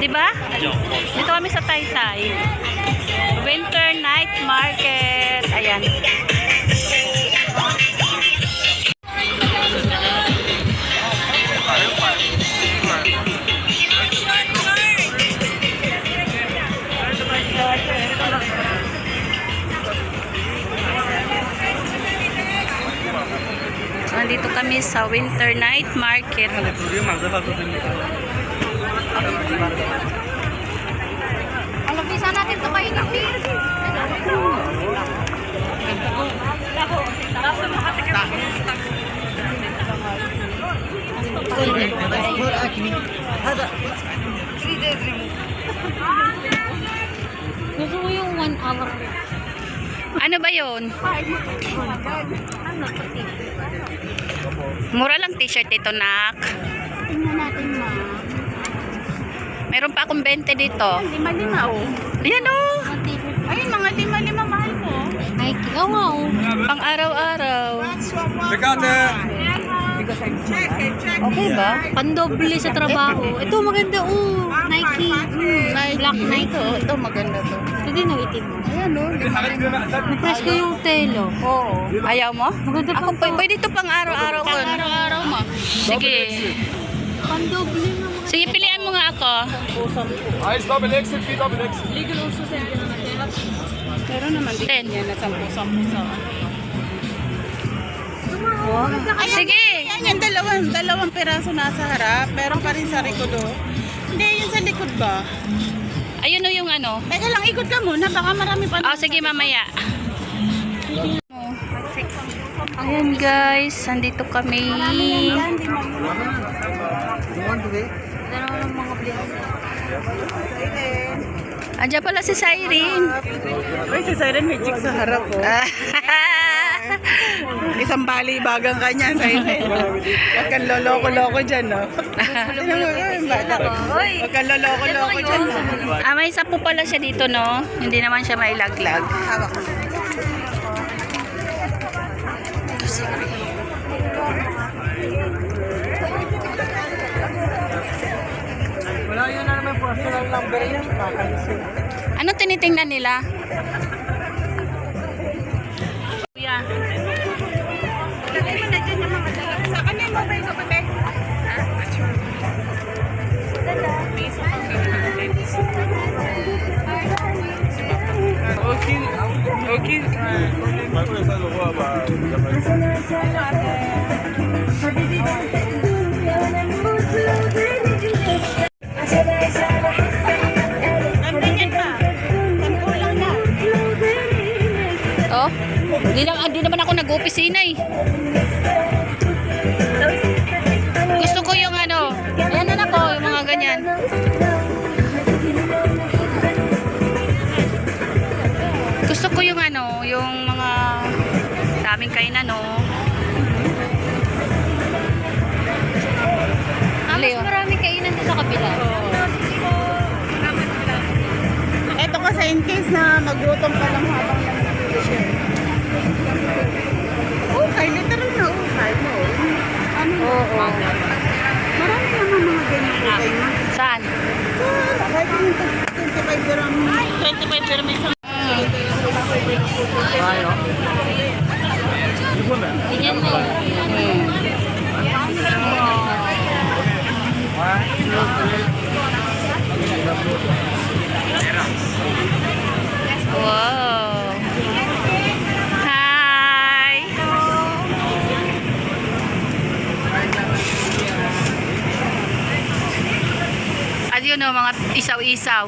Diba? Dito kami sa Taytay. Winter Night Market. Ayan. Nandito kami sa Winter Night Market. Alabisa natin ito kayo ng gusto ko yung 1 hour. Ano ba yun? Mura lang t-shirt ito, nak. Tingnan natin, ma. Meron pa akong 20 dito. 5-5, oh. Ayan o. Ayun, mga 5-5 mahal mo. Nike. Oo nga, oh. Pang araw-araw. Okay ba? Pandoble sa trabaho. Ito maganda, oh. Nike. Black Nike. Ito maganda to. Ito din ang itim mo. Ayan o. Na-press ko yung telo. Oo. Ayaw mo? Maganda Ako pa. pwede ito pang araw-araw ko. Araw-araw mo. Sige. Pandoble na mga. Sige, pilihan mo nga ako. Eins Double XL, 4 Double XL. Pero naman dito 10. yan na 10. Wow. Sige. Yan yung dalawang piraso nasa harap, pero pa rin sa likod oh. Hindi, yun sa likod ba? Ayun o yung ano. Teka lang, ikot ka muna, baka marami pa. Oh, sige mamaya. Ayan guys, nandito kami. Andiyan pala si Cyrene. Uy, si Siren may chick sa harap oh. Isang bali-bagang kanya, Siren. Huwag kang loloko-loko dyan, no? Tignan mo yung bata ko. Huwag kang loloko-loko dyan, no? May sapo pala siya dito, no? Hindi naman siya mailaglag. Hawak mo. Wala yun na naman personal number niya. Kakalisin. Ano tinitingnan nila? Kuya. Lagay mo na dyan yung mga dala. Sa kanya yung mobile ko, bebe. Okay. Okay. Ganyan pa. Sampo lang na. Oh, hindi naman ako nag-opisina eh. Gusto ko yung ano, ayan na ako, yung mga ganyan. Gusto ko yung ano, yung mga daming kainan, no. Mas maraming kainan doon sa kabila. Ito kasi in case na magutom ka lang habang nandito siya. Okay, literal na okay. No? Ano? Oo. Marami naman mga ganyan okay na. Saan? So, kahit yung 25 dirham. 25 pero may isang... Tingnan mo. Wow. Hi. At yun o, mga isaw-isaw.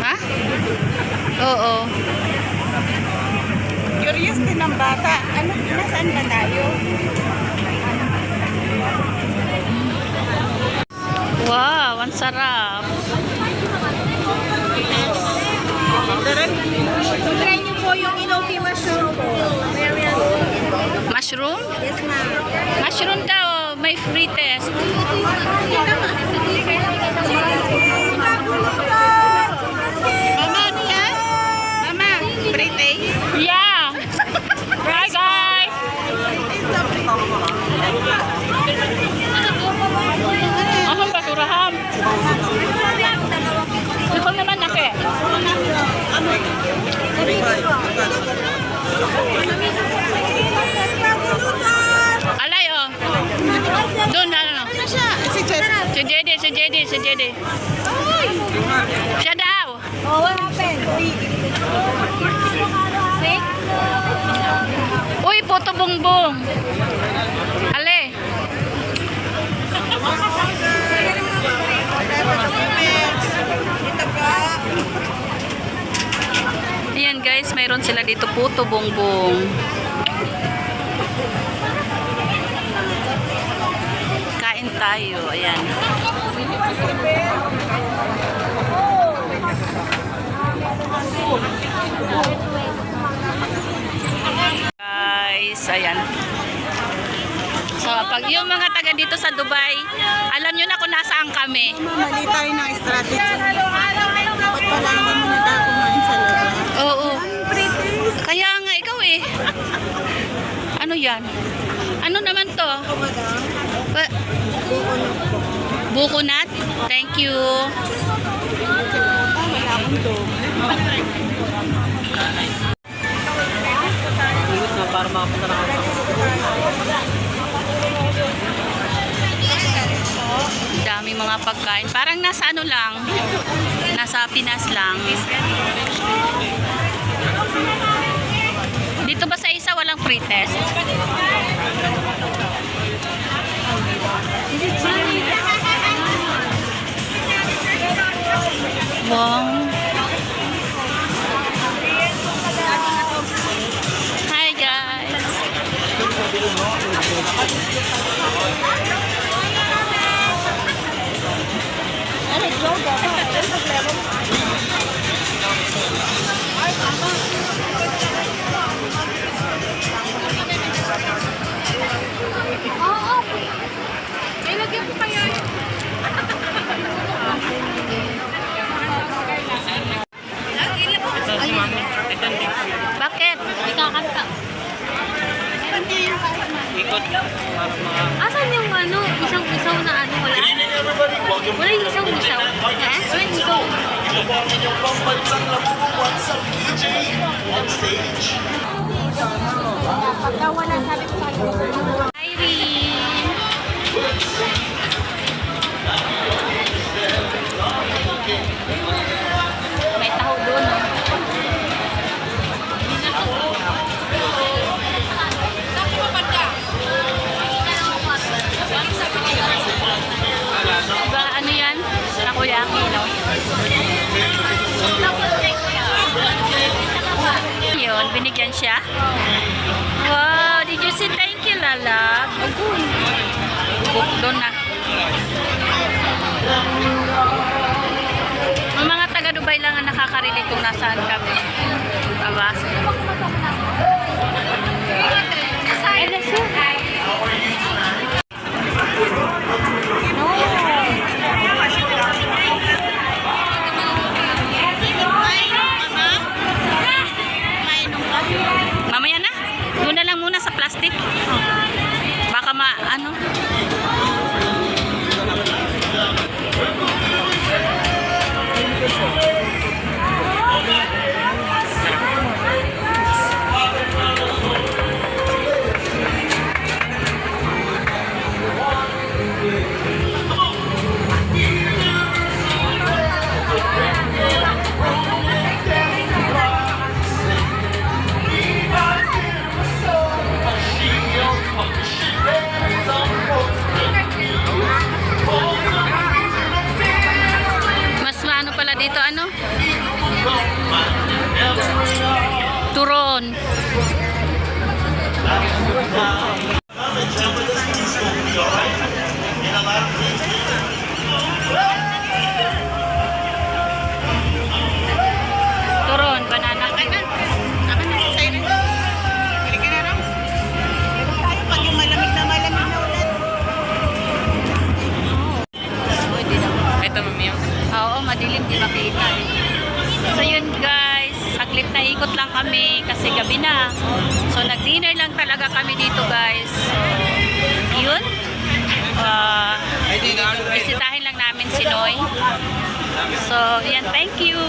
Ha? Oo. Curious din ng bata. Ano, nasaan ba tayo? Wow, ang sarap. Try niyo po yung Inoki mushroom po. Mushroom? Yes, ma'am. Mushroom daw, may free test. Mama, ano yan? Mama, free taste? Yeah. Hi guys. Jedy, si Jedy. Siya daw. Oh, what happened? Fake? Uy, puto bongbong. Ale. Ayan guys, mayroon sila dito puto bongbong. Kain tayo, ayan. Guys, ayan. So, pag yung mga taga dito sa Dubai, alam nyo na kung nasaan kami. Mali tayo ng strategy. Dapat pala hindi mo nagkakumain sa labas. Oo. Kaya nga, ikaw eh. Ano yan? Ano naman to? Ba- Bukunat? Thank you. Wala akong dog. Dami mga pagkain. Parang nasa ano lang. Nasa Pinas lang. Dito ba sa isa walang free test? Wow. Hi guys. Bakit? Ikakanta. Asan yung ano, isang isaw na ano, wala? Wala yung isang isaw. Ha? Wala yung isaw. Irene. May taho doon, no? Diba, ano yan? Takoyaki, no? Yun, binigyan siya. Wow, did you say thank you, Lala? Doon na. Ang mga taga Dubai lang ang nakaka-relate kung nasaan kami. Diba? Mamaya na. Doon na lang muna sa plastic. Baka ano. Mas ano pala dito, ano? Turon. Turon, banana. Pag yung malamig na ulan. Ito, mamiyo. Oo, madilim, di makita. So yun guys, saglit na ikot lang kami kasi gabi na. So nag-dinner lang talaga kami dito guys. Yun. Bisitahin lang namin si Noy. So yan, thank you.